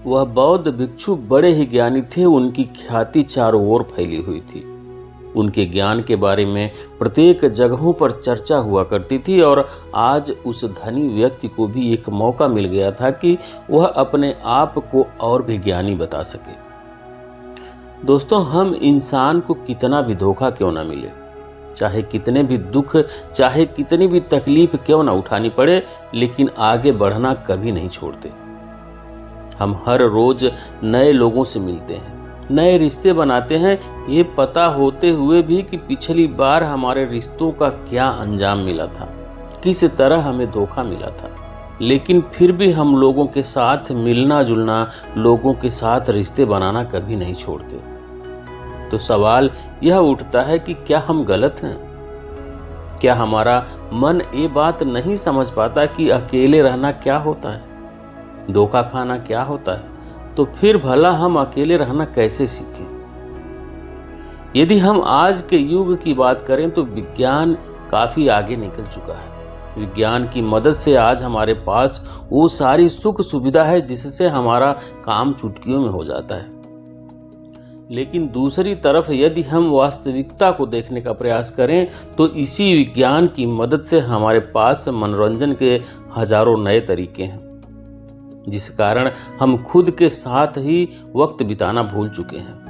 वह बौद्ध भिक्षु बड़े ही ज्ञानी थे। उनकी ख्याति चारों ओर फैली हुई थी। उनके ज्ञान के बारे में प्रत्येक जगहों पर चर्चा हुआ करती थी और आज उस धनी व्यक्ति को भी एक मौका मिल गया था कि वह अपने आप को और भी ज्ञानी बता सके। दोस्तों, हम इंसान को कितना भी धोखा क्यों ना मिले, चाहे कितने भी दुख, चाहे कितनी भी तकलीफ क्यों ना उठानी पड़े, लेकिन आगे बढ़ना कभी नहीं छोड़ते। हम हर रोज नए लोगों से मिलते हैं, नए रिश्ते बनाते हैं, ये पता होते हुए भी कि पिछली बार हमारे रिश्तों का क्या अंजाम मिला था, किस तरह हमें धोखा मिला था, लेकिन फिर भी हम लोगों के साथ मिलना जुलना, लोगों के साथ रिश्ते बनाना कभी नहीं छोड़ते। तो सवाल यह उठता है कि क्या हम गलत हैं? क्या हमारा मन ये बात नहीं समझ पाता कि अकेले रहना क्या होता है, धोखा खाना क्या होता है? तो फिर भला हम अकेले रहना कैसे सीखें? यदि हम आज के युग की बात करें तो विज्ञान काफी आगे निकल चुका है। विज्ञान की मदद से आज हमारे पास वो सारी सुख सुविधा है जिससे हमारा काम चुटकियों में हो जाता है। लेकिन दूसरी तरफ यदि हम वास्तविकता को देखने का प्रयास करें तो इसी विज्ञान की मदद से हमारे पास मनोरंजन के हजारों नए तरीके हैं, जिस कारण हम खुद के साथ ही वक्त बिताना भूल चुके हैं।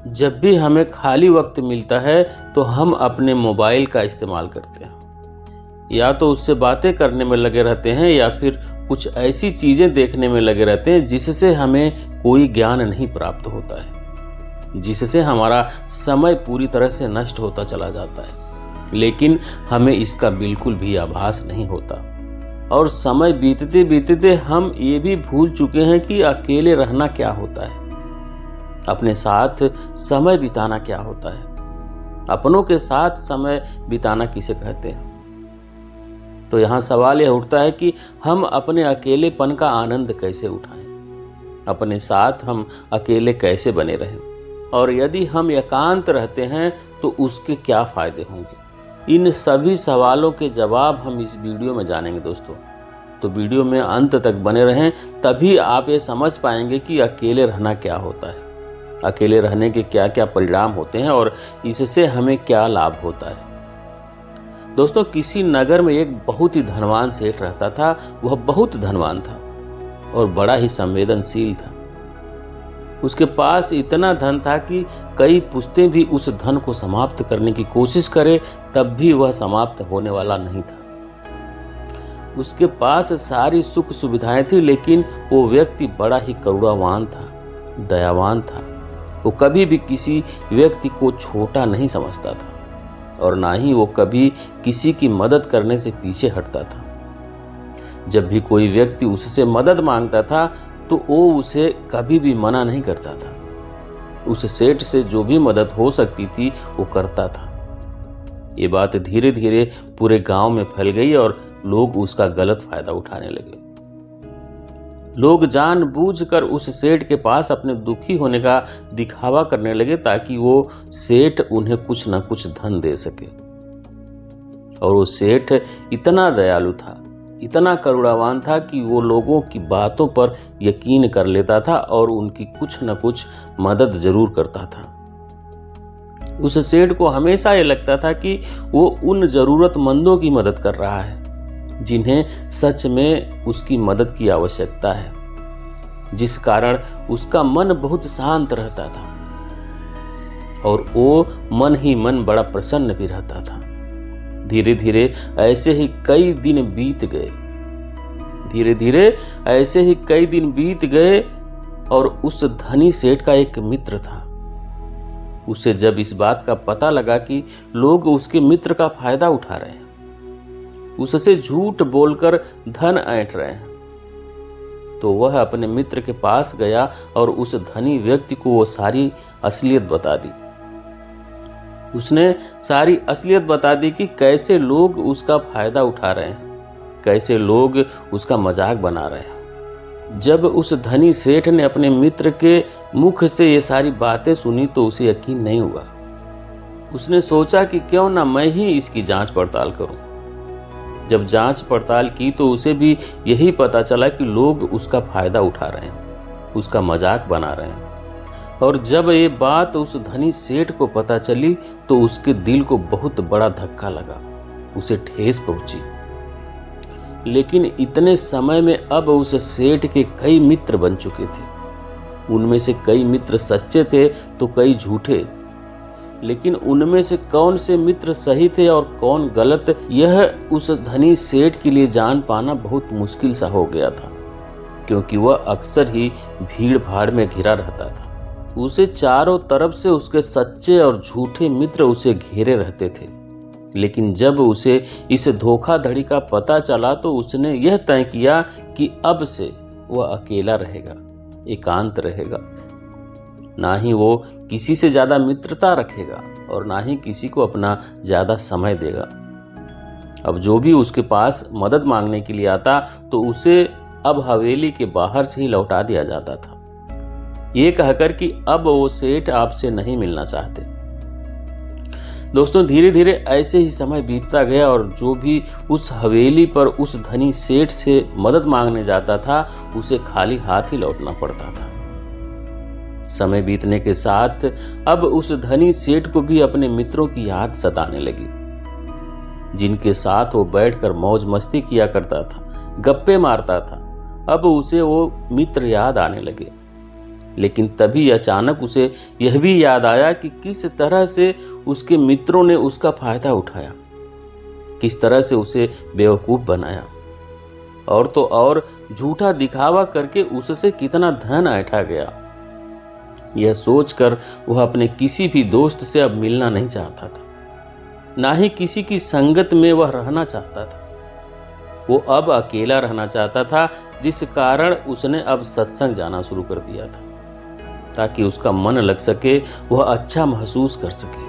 जब भी हमें खाली वक्त मिलता है तो हम अपने मोबाइल का इस्तेमाल करते हैं, या तो उससे बातें करने में लगे रहते हैं या फिर कुछ ऐसी चीजें देखने में लगे रहते हैं जिससे हमें कोई ज्ञान नहीं प्राप्त होता है, जिससे हमारा समय पूरी तरह से नष्ट होता चला जाता है, लेकिन हमें इसका बिल्कुल भी आभास नहीं होता। और समय बीतते बीतते हम ये भी भूल चुके हैं कि अकेले रहना क्या होता है, अपने साथ समय बिताना क्या होता है, अपनों के साथ समय बिताना किसे कहते हैं। तो यहाँ सवाल यह उठता है कि हम अपने अकेलेपन का आनंद कैसे उठाएं, अपने साथ हम अकेले कैसे बने रहें, और यदि हम एकांत रहते हैं तो उसके क्या फायदे होंगे। इन सभी सवालों के जवाब हम इस वीडियो में जानेंगे दोस्तों। तो वीडियो में अंत तक बने रहें, तभी आप ये समझ पाएंगे कि अकेले रहना क्या होता है, अकेले रहने के क्या क्या परिणाम होते हैं और इससे हमें क्या लाभ होता है। दोस्तों, किसी नगर में एक बहुत ही धनवान सेठ रहता था। वह बहुत धनवान था और बड़ा ही संवेदनशील था। उसके पास इतना धन था कि कई पुश्तें भी उस धन को समाप्त करने की कोशिश करें तब भी वह समाप्त होने वाला नहीं था। उसके पास सारी सुख सुविधाएं थी, लेकिन वो व्यक्ति बड़ा ही करुणावान था, दयावान था। वो कभी भी किसी व्यक्ति को छोटा नहीं समझता था और ना ही वो कभी किसी की मदद करने से पीछे हटता था। जब भी कोई व्यक्ति उससे मदद मांगता था तो वो उसे कभी भी मना नहीं करता था। उस सेठ से जो भी मदद हो सकती थी वो करता था। ये बात धीरे धीरे पूरे गांव में फैल गई और लोग उसका गलत फायदा उठाने लगे। लोग जानबूझकर उस सेठ के पास अपने दुखी होने का दिखावा करने लगे ताकि वो सेठ उन्हें कुछ न कुछ धन दे सके। और वो सेठ इतना दयालु था, इतना करुणावान था कि वो लोगों की बातों पर यकीन कर लेता था और उनकी कुछ न कुछ मदद जरूर करता था। उस सेठ को हमेशा ये लगता था कि वो उन जरूरतमंदों की मदद कर रहा है जिन्हें सच में उसकी मदद की आवश्यकता है, जिस कारण उसका मन बहुत शांत रहता था और वो मन ही मन बड़ा प्रसन्न भी रहता था। धीरे धीरे ऐसे ही कई दिन बीत गए, धीरे धीरे ऐसे ही कई दिन बीत गए और उस धनी सेठ का एक मित्र था। उसे जब इस बात का पता लगा कि लोग उसके मित्र का फायदा उठा रहे हैं, उससे झूठ बोलकर धन ऐंठ रहे हैं, तो वह अपने मित्र के पास गया और उस धनी व्यक्ति को वो सारी असलियत बता दी। उसने सारी असलियत बता दी कि कैसे लोग उसका फायदा उठा रहे हैं, कैसे लोग उसका मजाक बना रहे हैं। जब उस धनी सेठ ने अपने मित्र के मुख से ये सारी बातें सुनी तो उसे यकीन नहीं हुआ। उसने सोचा कि क्यों ना मैं ही इसकी जांच पड़ताल करूं। जब जांच पड़ताल की तो उसे भी यही पता चला कि लोग उसका फायदा उठा रहे हैं, उसका मजाक बना रहे हैं। और जब ये बात उस धनी सेठ को पता चली तो उसके दिल को बहुत बड़ा धक्का लगा, उसे ठेस पहुंची। लेकिन इतने समय में अब उस सेठ के कई मित्र बन चुके थे। उनमें से कई मित्र सच्चे थे तो कई झूठे। लेकिन उनमें से कौन से मित्र सही थे और कौन गलत, यह उस धनी सेठ के लिए जान पाना बहुत मुश्किल सा हो गया था, क्योंकि वह अक्सर ही भीड़ भाड़ में घिरा रहता था। उसे चारों तरफ से उसके सच्चे और झूठे मित्र उसे घेरे रहते थे। लेकिन जब उसे इस धोखाधड़ी का पता चला तो उसने यह तय किया कि अब से वह अकेला रहेगा, एकांत रहेगा। ना ही वो किसी से ज्यादा मित्रता रखेगा और ना ही किसी को अपना ज्यादा समय देगा। अब जो भी उसके पास मदद मांगने के लिए आता तो उसे अब हवेली के बाहर से ही लौटा दिया जाता था, ये कहकर कि अब वो सेठ आपसे नहीं मिलना चाहते। दोस्तों, धीरे धीरे ऐसे ही समय बीतता गया और जो भी उस हवेली पर उस धनी सेठ से मदद मांगने जाता था उसे खाली हाथ ही लौटना पड़ता था। समय बीतने के साथ अब उस धनी सेठ को भी अपने मित्रों की याद सताने लगी, जिनके साथ वो बैठकर मौज मस्ती किया करता था, गप्पे मारता था। अब उसे वो मित्र याद आने लगे। लेकिन तभी अचानक उसे यह भी याद आया कि किस तरह से उसके मित्रों ने उसका फायदा उठाया, किस तरह से उसे बेवकूफ बनाया, और तो और झूठा दिखावा करके उससे कितना धन ऐंठा गया। यह सोचकर वह अपने किसी भी दोस्त से अब मिलना नहीं चाहता था, ना ही किसी की संगत में वह रहना चाहता था। वो अब अकेला रहना चाहता था, जिस कारण उसने अब सत्संग जाना शुरू कर दिया था, ताकि उसका मन लग सके, वह अच्छा महसूस कर सके।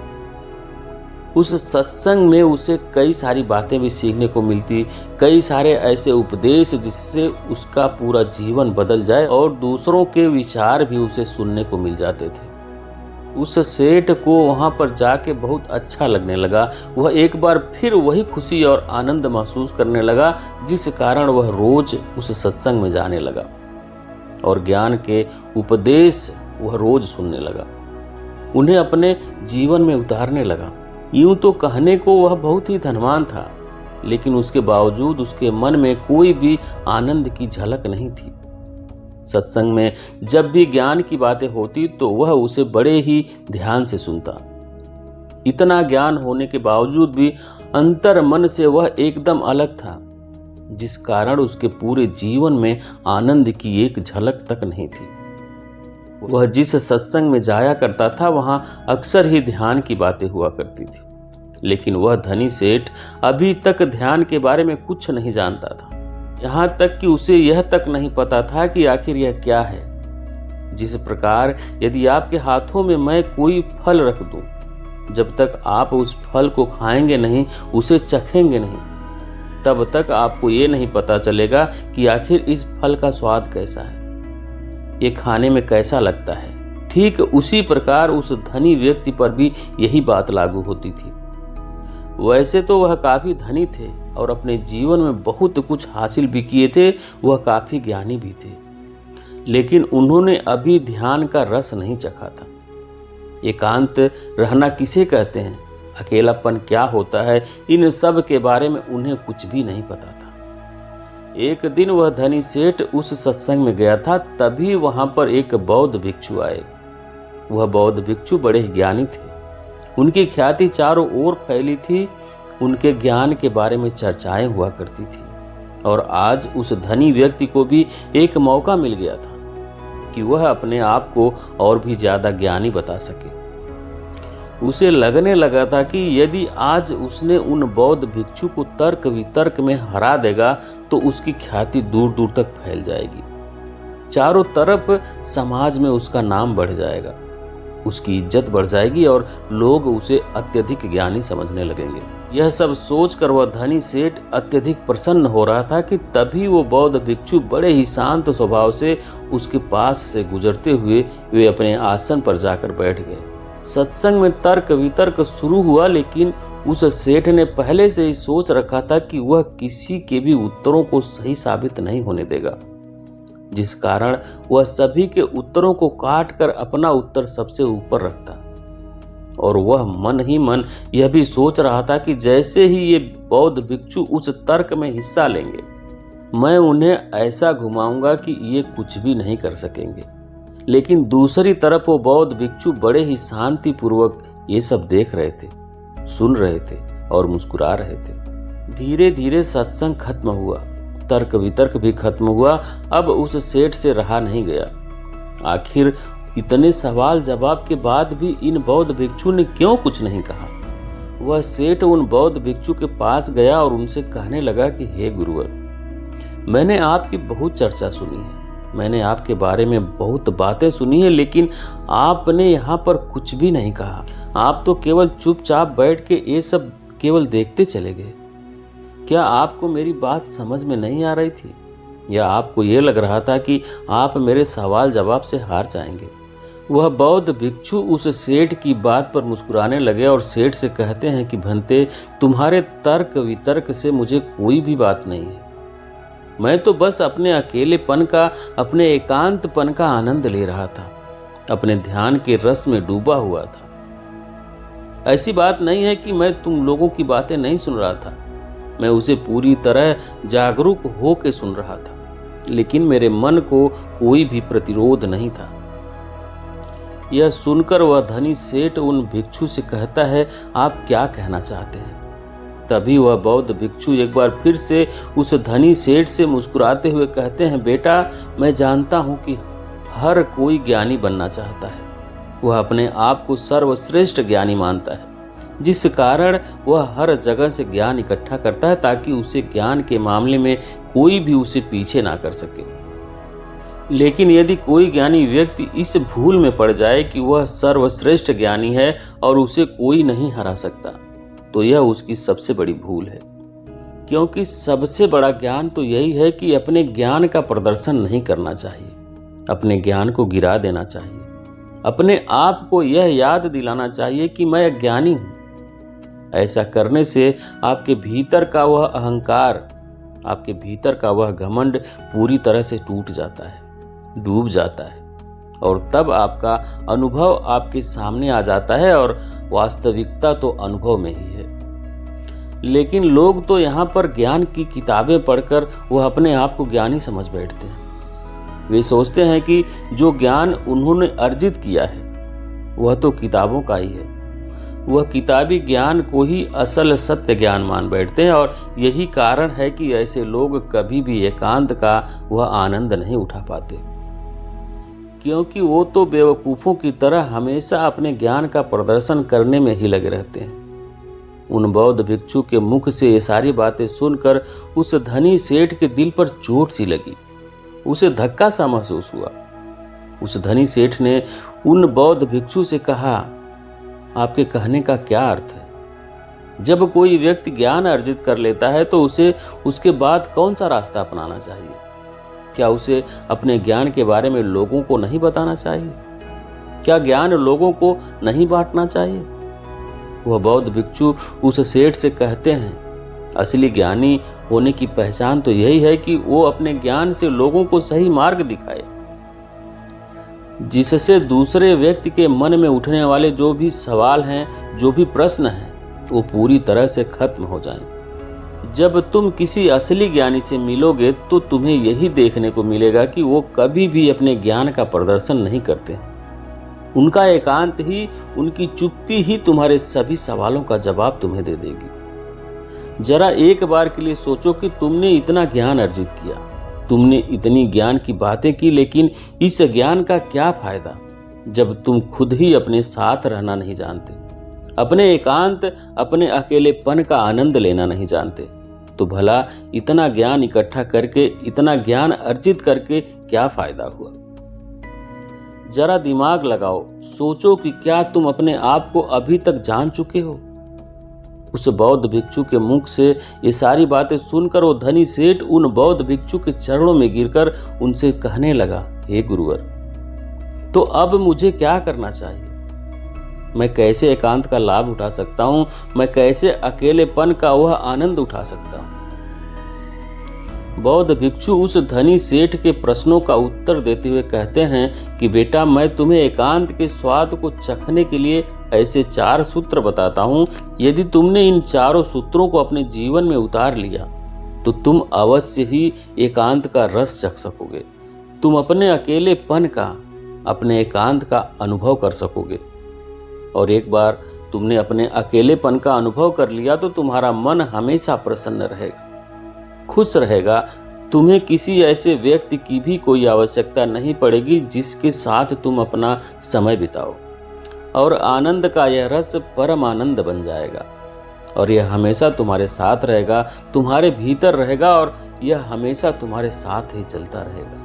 उस सत्संग में उसे कई सारी बातें भी सीखने को मिलती, कई सारे ऐसे उपदेश जिससे उसका पूरा जीवन बदल जाए, और दूसरों के विचार भी उसे सुनने को मिल जाते थे। उस सेठ को वहां पर जाके बहुत अच्छा लगने लगा। वह एक बार फिर वही खुशी और आनंद महसूस करने लगा, जिस कारण वह रोज उस सत्संग में जाने लगा और ज्ञान के उपदेश वह रोज सुनने लगा, उन्हें अपने जीवन में उतारने लगा। यूं तो कहने को वह बहुत ही धनवान था, लेकिन उसके बावजूद उसके मन में कोई भी आनंद की झलक नहीं थी। सत्संग में जब भी ज्ञान की बातें होती तो वह उसे बड़े ही ध्यान से सुनता। इतना ज्ञान होने के बावजूद भी अंतर मन से वह एकदम अलग था, जिस कारण उसके पूरे जीवन में आनंद की एक झलक तक नहीं थी। वह जिस सत्संग में जाया करता था वहां अक्सर ही ध्यान की बातें हुआ करती थी, लेकिन वह धनी सेठ अभी तक ध्यान के बारे में कुछ नहीं जानता था। यहाँ तक कि उसे यह तक नहीं पता था कि आखिर यह क्या है। जिस प्रकार यदि आपके हाथों में मैं कोई फल रख दूं, जब तक आप उस फल को खाएंगे नहीं, उसे चखेंगे नहीं, तब तक आपको ये नहीं पता चलेगा कि आखिर इस फल का स्वाद कैसा है, ये खाने में कैसा लगता है। ठीक उसी प्रकार उस धनी व्यक्ति पर भी यही बात लागू होती थी। वैसे तो वह काफी धनी थे और अपने जीवन में बहुत कुछ हासिल भी किए थे, वह काफी ज्ञानी भी थे, लेकिन उन्होंने अभी ध्यान का रस नहीं चखा था। एकांत रहना किसे कहते हैं, अकेलापन क्या होता है, इन सब के बारे में उन्हें कुछ भी नहीं पता था। एक दिन वह धनी सेठ उस सत्संग में गया था, तभी वहां पर एक बौद्ध भिक्षु आए। वह बौद्ध भिक्षु बड़े ज्ञानी थे, उनकी ख्याति चारों ओर फैली थी, उनके ज्ञान के बारे में चर्चाएं हुआ करती थी। और आज उस धनी व्यक्ति को भी एक मौका मिल गया था कि वह अपने आप को और भी ज्यादा ज्ञानी बता सके। उसे लगने लगा था कि यदि आज उसने उन बौद्ध भिक्षु को तर्क वितर्क में हरा देगा तो उसकी ख्याति दूर दूर तक फैल जाएगी, चारों तरफ समाज में उसका नाम बढ़ जाएगा, उसकी इज्जत बढ़ जाएगी और लोग उसे अत्यधिक ज्ञानी समझने लगेंगे। यह सब सोचकर वह धनी सेठ अत्यधिक प्रसन्न हो रहा था कि तभी वो बौद्ध भिक्षु बड़े ही शांत स्वभाव से उसके पास से गुजरते हुए वे अपने आसन पर जाकर बैठ गए। सत्संग में तर्क वितर्क शुरू हुआ, लेकिन उस सेठ ने पहले से ही सोच रखा था कि वह किसी के भी उत्तरों को सही साबित नहीं होने देगा, जिस कारण वह सभी के उत्तरों को काट कर अपना उत्तर सबसे ऊपर रखता। और वह मन ही मन यह भी सोच रहा था कि जैसे ही ये बौद्ध भिक्षु उस तर्क में हिस्सा लेंगे, मैं उन्हें ऐसा घुमाऊंगा कि ये कुछ भी नहीं कर सकेंगे। लेकिन दूसरी तरफ वो बौद्ध भिक्षु बड़े ही शांतिपूर्वक ये सब देख रहे थे, सुन रहे थे और मुस्कुरा रहे थे। धीरे धीरे सत्संग खत्म हुआ, तर्क वितर्क भी खत्म हुआ। अब उस सेठ से रहा नहीं गया। आखिर इतने सवाल जवाब के बाद भी इन बौद्ध भिक्षु ने क्यों कुछ नहीं कहा? वह सेठ उन बौद्ध भिक्षु के पास गया और उनसे कहने लगा कि हे गुरुवर, मैंने आपकी बहुत चर्चा सुनी है, मैंने आपके बारे में बहुत बातें सुनी है, लेकिन आपने यहाँ पर कुछ भी नहीं कहा। आप तो केवल चुपचाप बैठ के ये सब केवल देखते चले गए। क्या आपको मेरी बात समझ में नहीं आ रही थी, या आपको ये लग रहा था कि आप मेरे सवाल जवाब से हार जाएंगे? वह बौद्ध भिक्षु उस सेठ की बात पर मुस्कुराने लगे और सेठ से कहते हैं कि भंते, तुम्हारे तर्क वितर्क से मुझे कोई भी बात नहीं है। मैं तो बस अपने अकेलेपन का, अपने एकांतपन का आनंद ले रहा था, अपने ध्यान के रस में डूबा हुआ था। ऐसी बात नहीं है कि मैं तुम लोगों की बातें नहीं सुन रहा था, मैं उसे पूरी तरह जागरूक होकर सुन रहा था, लेकिन मेरे मन को कोई भी प्रतिरोध नहीं था। यह सुनकर वह धनी सेठ उन भिक्षु से कहता है, आप क्या कहना चाहते हैं? तभी वह बौद्ध भिक्षु एक बार फिर से उस धनी सेठ से मुस्कुराते हुए कहते हैं, बेटा, मैं जानता हूं कि हर कोई ज्ञानी बनना चाहता है। वह अपने आप को सर्वश्रेष्ठ ज्ञानी मानता है, जिस कारण वह हर जगह से ज्ञान इकट्ठा करता है ताकि उसे ज्ञान के मामले में कोई भी उसे पीछे ना कर सके। लेकिन यदि कोई ज्ञानी व्यक्ति इस भूल में पड़ जाए कि वह सर्वश्रेष्ठ ज्ञानी है और उसे कोई नहीं हरा सकता, तो यह उसकी सबसे बड़ी भूल है। क्योंकि सबसे बड़ा ज्ञान तो यही है कि अपने ज्ञान का प्रदर्शन नहीं करना चाहिए, अपने ज्ञान को गिरा देना चाहिए, अपने आप को यह याद दिलाना चाहिए कि मैं अज्ञानी हूं। ऐसा करने से आपके भीतर का वह अहंकार, आपके भीतर का वह घमंड पूरी तरह से टूट जाता है, डूब जाता है, और तब आपका अनुभव आपके सामने आ जाता है, और वास्तविकता तो अनुभव में ही है। लेकिन लोग तो यहाँ पर ज्ञान की किताबें पढ़कर वह अपने आप को ज्ञानी समझ बैठते हैं। वे सोचते हैं कि जो ज्ञान उन्होंने अर्जित किया है वह तो किताबों का ही है। वह किताबी ज्ञान को ही असल सत्य ज्ञान मान बैठते हैं, और यही कारण है कि ऐसे लोग कभी भी एकांत का वह आनंद नहीं उठा पाते, क्योंकि वो तो बेवकूफ़ों की तरह हमेशा अपने ज्ञान का प्रदर्शन करने में ही लगे रहते हैं। उन बौद्ध भिक्षु के मुख से ये सारी बातें सुनकर उस धनी सेठ के दिल पर चोट सी लगी, उसे धक्का सा महसूस हुआ। उस धनी सेठ ने उन बौद्ध भिक्षु से कहा, आपके कहने का क्या अर्थ है? जब कोई व्यक्ति ज्ञान अर्जित कर लेता है तो उसे उसके बाद कौन सा रास्ता अपनाना चाहिए? क्या उसे अपने ज्ञान के बारे में लोगों को नहीं बताना चाहिए? क्या ज्ञान लोगों को नहीं बांटना चाहिए? वह बौद्ध भिक्षु उस सेठ से कहते हैं, असली ज्ञानी होने की पहचान तो यही है कि वो अपने ज्ञान से लोगों को सही मार्ग दिखाए, जिससे दूसरे व्यक्ति के मन में उठने वाले जो भी सवाल हैं, जो भी प्रश्न हैं, वो पूरी तरह से खत्म हो जाएं। जब तुम किसी असली ज्ञानी से मिलोगे तो तुम्हें यही देखने को मिलेगा कि वो कभी भी अपने ज्ञान का प्रदर्शन नहीं करते हैं। उनका एकांत ही, उनकी चुप्पी ही तुम्हारे सभी सवालों का जवाब तुम्हें दे देगी। जरा एक बार के लिए सोचो कि तुमने इतना ज्ञान अर्जित किया, तुमने इतनी ज्ञान की बातें की, लेकिन इस ज्ञान का क्या फायदा जब तुम खुद ही अपने साथ रहना नहीं जानते, अपने एकांत, अपने अकेलेपन का आनंद लेना नहीं जानते? तो भला इतना ज्ञान इकट्ठा करके, इतना ज्ञान अर्जित करके क्या फायदा हुआ? जरा दिमाग लगाओ, सोचो कि क्या तुम अपने आप को अभी तक जान चुके हो? उस बौद्ध भिक्षु के मुख से ये सारी बातें सुनकर वो धनी सेठ उन बौद्ध भिक्षु के चरणों में गिरकर उनसे कहने लगा, हे गुरुवर, तो अब मुझे क्या करना चाहिए? मैं कैसे एकांत का लाभ उठा सकता हूँ, मैं कैसे अकेलेपन का वह आनंद उठा सकता हूँ। बौद्ध भिक्षु उस धनी सेठ के प्रश्नों का उत्तर देते हुए कहते हैं कि बेटा, मैं तुम्हें एकांत के स्वाद को चखने के लिए ऐसे 4 सूत्र बताता हूँ। यदि तुमने इन चारों सूत्रों को अपने जीवन में उतार लिया तो तुम अवश्य ही एकांत का रस चख सकोगे। तुम अपने अकेलेपन का, अपने एकांत का अनुभव कर सकोगे। और एक बार तुमने अपने अकेलेपन का अनुभव कर लिया तो तुम्हारा मन हमेशा प्रसन्न रहेगा, खुश रहेगा। तुम्हें किसी ऐसे व्यक्ति की भी कोई आवश्यकता नहीं पड़ेगी जिसके साथ तुम अपना समय बिताओ। और आनंद का यह रस परम आनंद बन जाएगा और यह हमेशा तुम्हारे साथ रहेगा, तुम्हारे भीतर रहेगा और यह हमेशा तुम्हारे साथ ही चलता रहेगा।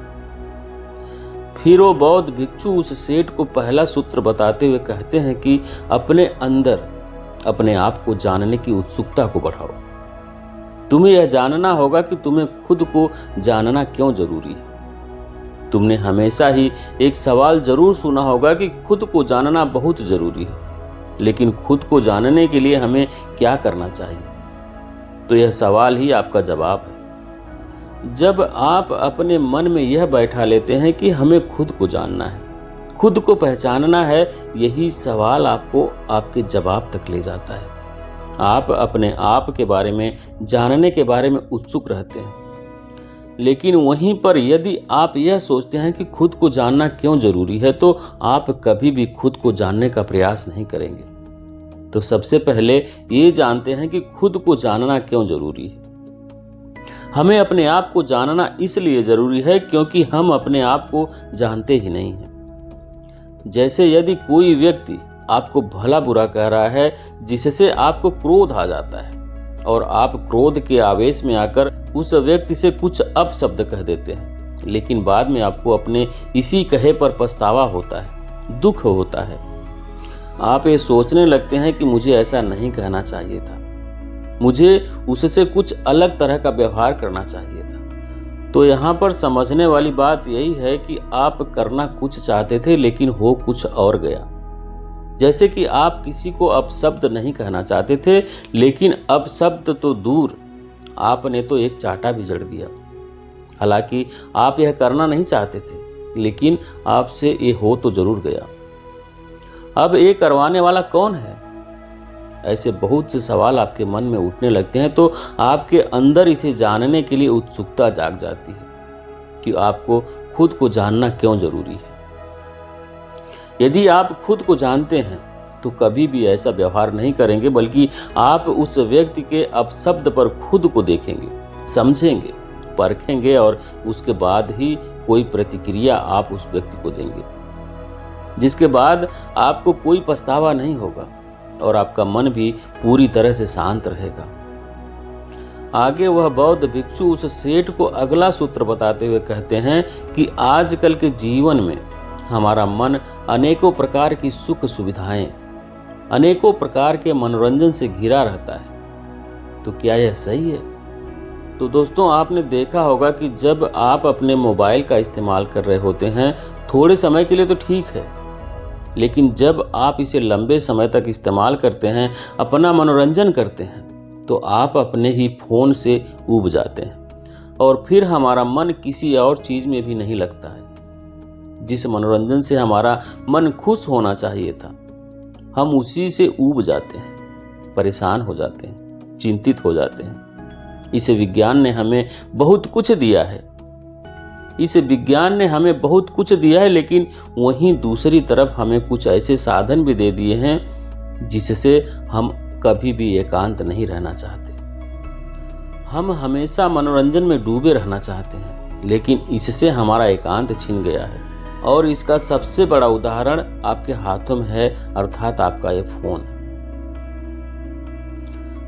फिर वो बौद्ध भिक्षु उस सेठ को पहला सूत्र बताते हुए कहते हैं कि अपने अंदर अपने आप को जानने की उत्सुकता को बढ़ाओ। तुम्हें यह जानना होगा कि तुम्हें खुद को जानना क्यों जरूरी है। तुमने हमेशा ही एक सवाल जरूर सुना होगा कि खुद को जानना बहुत जरूरी है, लेकिन खुद को जानने के लिए हमें क्या करना चाहिए? तो यह सवाल ही आपका जवाब है। जब आप अपने मन में यह बैठा लेते हैं कि हमें खुद को जानना है, खुद को पहचानना है, यही सवाल आपको आपके जवाब तक ले जाता है। आप अपने आप के बारे में जानने के बारे में उत्सुक रहते हैं, लेकिन वहीं पर यदि आप यह सोचते हैं कि खुद को जानना क्यों जरूरी है तो आप कभी भी खुद को जानने का प्रयास नहीं करेंगे। तो सबसे पहले ये जानते हैं कि खुद को जानना क्यों जरूरी है। हमें अपने आप को जानना इसलिए जरूरी है क्योंकि हम अपने आप को जानते ही नहीं हैं। जैसे यदि कोई व्यक्ति आपको भला बुरा कह रहा है जिससे आपको क्रोध आ जाता है और आप क्रोध के आवेश में आकर उस व्यक्ति से कुछ अपशब्द कह देते हैं, लेकिन बाद में आपको अपने इसी कहे पर पछतावा होता है, दुख होता है। आप ये सोचने लगते हैं कि मुझे ऐसा नहीं कहना चाहिए था, मुझे उससे कुछ अलग तरह का व्यवहार करना चाहिए था। तो यहाँ पर समझने वाली बात यही है कि आप करना कुछ चाहते थे लेकिन हो कुछ और गया। जैसे कि आप किसी को अपशब्द नहीं कहना चाहते थे, लेकिन अपशब्द तो दूर, आपने तो एक चाटा भी जड़ दिया। हालांकि आप यह करना नहीं चाहते थे, लेकिन आपसे ये हो तो जरूर गया। अब ये करवाने वाला कौन है? ऐसे बहुत से सवाल आपके मन में उठने लगते हैं तो आपके अंदर इसे जानने के लिए उत्सुकता जाग जाती है कि आपको खुद को जानना क्यों जरूरी है। यदि आप खुद को जानते हैं तो कभी भी ऐसा व्यवहार नहीं करेंगे, बल्कि आप उस व्यक्ति के अपशब्द पर खुद को देखेंगे, समझेंगे, परखेंगे और उसके बाद ही कोई प्रतिक्रिया आप उस व्यक्ति को देंगे, जिसके बाद आपको कोई पछतावा नहीं होगा और आपका मन भी पूरी तरह से शांत रहेगा। आगे वह बौद्ध भिक्षु उस सेठ को अगला सूत्र बताते हुए कहते हैं कि आजकल के जीवन में हमारा मन अनेकों प्रकार की सुख सुविधाएं, अनेकों प्रकार के मनोरंजन से घिरा रहता है। तो क्या यह सही है? तो दोस्तों, आपने देखा होगा कि जब आप अपने मोबाइल का इस्तेमाल कर रहे होते हैं, थोड़े समय के लिए तो ठीक है, लेकिन जब आप इसे लंबे समय तक इस्तेमाल करते हैं, अपना मनोरंजन करते हैं, तो आप अपने ही फोन से ऊब जाते हैं और फिर हमारा मन किसी और चीज में भी नहीं लगता है। जिस मनोरंजन से हमारा मन खुश होना चाहिए था, हम उसी से ऊब जाते हैं, परेशान हो जाते हैं, चिंतित हो जाते हैं। इस विज्ञान ने हमें बहुत कुछ दिया है, इस विज्ञान ने हमें बहुत कुछ दिया है, लेकिन वहीं दूसरी तरफ हमें कुछ ऐसे साधन भी दे दिए हैं जिससे हम कभी भी एकांत नहीं रहना चाहते। हम हमेशा मनोरंजन में डूबे रहना चाहते हैं, लेकिन इससे हमारा एकांत छिन गया है। और इसका सबसे बड़ा उदाहरण आपके हाथों में है, अर्थात आपका ये फोन।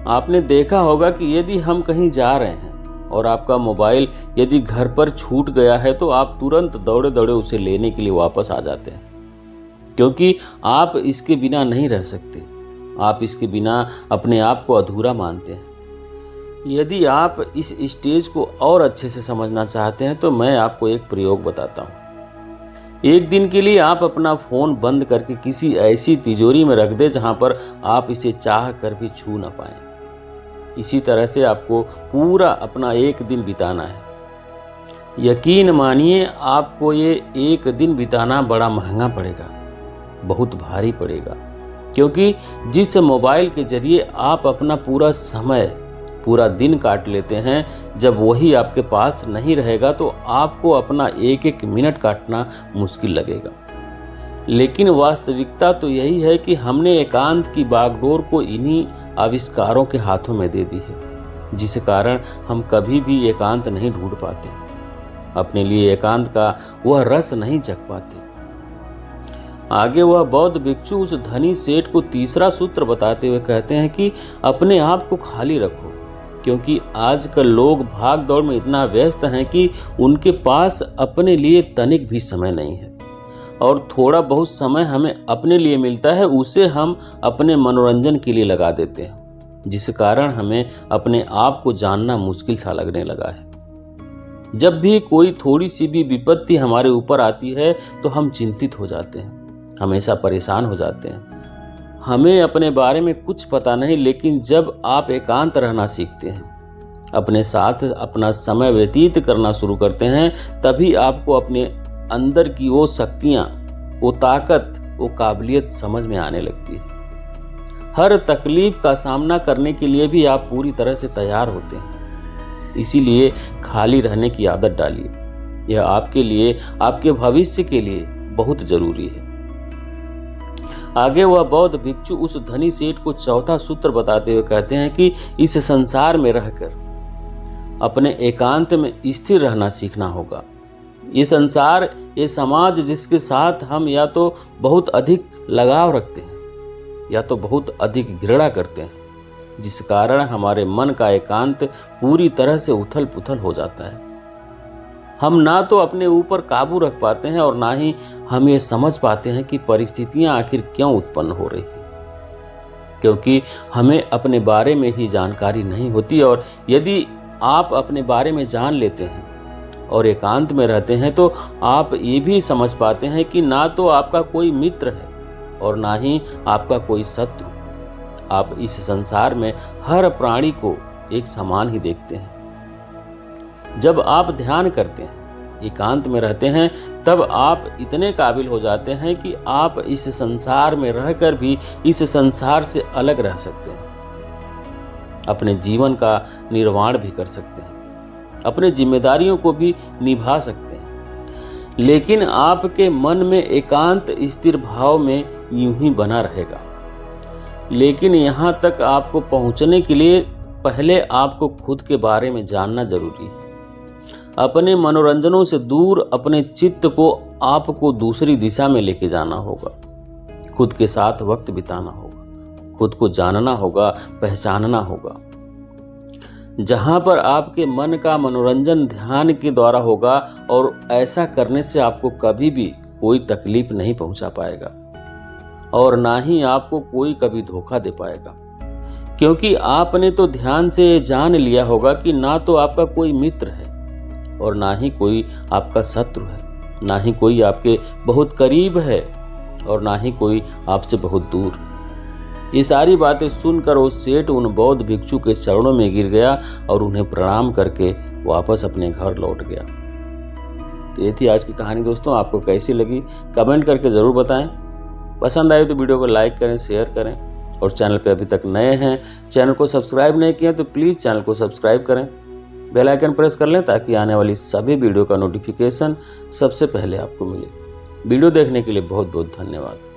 आपने देखा होगा कि यदि हम कहीं जा रहे हैं और आपका मोबाइल यदि घर पर छूट गया है तो आप तुरंत दौड़े दौड़े उसे लेने के लिए वापस आ जाते हैं, क्योंकि आप इसके बिना नहीं रह सकते। आप इसके बिना अपने आप को अधूरा मानते हैं। यदि आप इस स्टेज को और अच्छे से समझना चाहते हैं तो मैं आपको एक प्रयोग बताता हूँ। एक दिन के लिए आप अपना फ़ोन बंद करके किसी ऐसी तिजोरी में रख दें जहां पर आप इसे चाह कर भी छू ना पाएं। इसी तरह से आपको पूरा अपना एक दिन बिताना है। यकीन मानिए, आपको ये एक दिन बिताना बड़ा महंगा पड़ेगा, बहुत भारी पड़ेगा, क्योंकि जिस मोबाइल के जरिए आप अपना पूरा समय, पूरा दिन काट लेते हैं, जब वही आपके पास नहीं रहेगा तो आपको अपना एक एक मिनट काटना मुश्किल लगेगा। लेकिन वास्तविकता तो यही है कि हमने एकांत की बागडोर को इन्हीं आविष्कारों के हाथों में दे दी है, जिस कारण हम कभी भी एकांत नहीं ढूंढ पाते, अपने लिए एकांत का वह रस नहीं चख पाते। आगे वह बौद्ध भिक्षु उस धनी सेठ को तीसरा सूत्र बताते हुए कहते हैं कि अपने आप को खाली रखो, क्योंकि आजकल लोग भाग दौड़ में इतना व्यस्त हैं कि उनके पास अपने लिए तनिक भी समय नहीं है, और थोड़ा बहुत समय हमें अपने लिए मिलता है उसे हम अपने मनोरंजन के लिए लगा देते हैं, जिस कारण हमें अपने आप को जानना मुश्किल सा लगने लगा है। जब भी कोई थोड़ी सी भी विपत्ति हमारे ऊपर आती है तो हम चिंतित हो जाते हैं, हमेशा परेशान हो जाते हैं, हमें अपने बारे में कुछ पता नहीं। लेकिन जब आप एकांत रहना सीखते हैं, अपने साथ अपना समय व्यतीत करना शुरू करते हैं, तभी आपको अपने अंदर की वो शक्तियाँ, वो ताकत, वो काबिलियत समझ में आने लगती है। हर तकलीफ का सामना करने के लिए भी आप पूरी तरह से तैयार होते हैं। इसीलिए खाली रहने की आदत डालिए, यह आपके लिए, आपके भविष्य के लिए बहुत जरूरी है। आगे वह बौद्ध भिक्षु उस धनी सेठ को चौथा सूत्र बताते हुए कहते हैं कि इस संसार में रहकर अपने एकांत में स्थिर रहना सीखना होगा। ये संसार, ये समाज जिसके साथ हम या तो बहुत अधिक लगाव रखते हैं या तो बहुत अधिक घृणा करते हैं, जिस कारण हमारे मन का एकांत पूरी तरह से उथल पुथल हो जाता है। हम ना तो अपने ऊपर काबू रख पाते हैं और ना ही हम ये समझ पाते हैं कि परिस्थितियां आखिर क्यों उत्पन्न हो रही हैं, क्योंकि हमें अपने बारे में ही जानकारी नहीं होती। और यदि आप अपने बारे में जान लेते हैं और एकांत में रहते हैं तो आप ये भी समझ पाते हैं कि ना तो आपका कोई मित्र है और ना ही आपका कोई शत्रु। आप इस संसार में हर प्राणी को एक समान ही देखते हैं। जब आप ध्यान करते हैं, एकांत में रहते हैं, तब आप इतने काबिल हो जाते हैं कि आप इस संसार में रहकर भी इस संसार से अलग रह सकते हैं, अपने जीवन का निर्वाण भी कर सकते हैं, अपने जिम्मेदारियों को भी निभा सकते हैं। लेकिन आपके मन में एकांत स्थिर भाव में यूं ही बना रहेगा। लेकिन यहाँ तक आपको पहुँचने के लिए पहले आपको खुद के बारे में जानना जरूरी है। अपने मनोरंजनों से दूर अपने चित्त को आपको दूसरी दिशा में लेके जाना होगा। खुद के साथ वक्त बिताना होगा, खुद को जानना होगा, पहचानना होगा। जहां पर आपके मन का मनोरंजन ध्यान के द्वारा होगा, और ऐसा करने से आपको कभी भी कोई तकलीफ नहीं पहुंचा पाएगा और ना ही आपको कोई कभी धोखा दे पाएगा, क्योंकि आपने तो ध्यान से जान लिया होगा कि ना तो आपका कोई मित्र है और ना ही कोई आपका शत्रु है, ना ही कोई आपके बहुत करीब है और ना ही कोई आपसे बहुत दूर। ये सारी बातें सुनकर वो सेठ उन बौद्ध भिक्षु के चरणों में गिर गया और उन्हें प्रणाम करके वापस अपने घर लौट गया। तो ये थी आज की कहानी दोस्तों। आपको कैसी लगी कमेंट करके ज़रूर बताएं। पसंद आए तो वीडियो को लाइक करें, शेयर करें, और चैनल पे अभी तक नए हैं, चैनल को सब्सक्राइब नहीं किया तो प्लीज़ चैनल को सब्सक्राइब करें, बेल आइकन प्रेस कर लें ताकि आने वाली सभी वीडियो का नोटिफिकेशन सबसे पहले आपको मिले। वीडियो देखने के लिए बहुत बहुत धन्यवाद।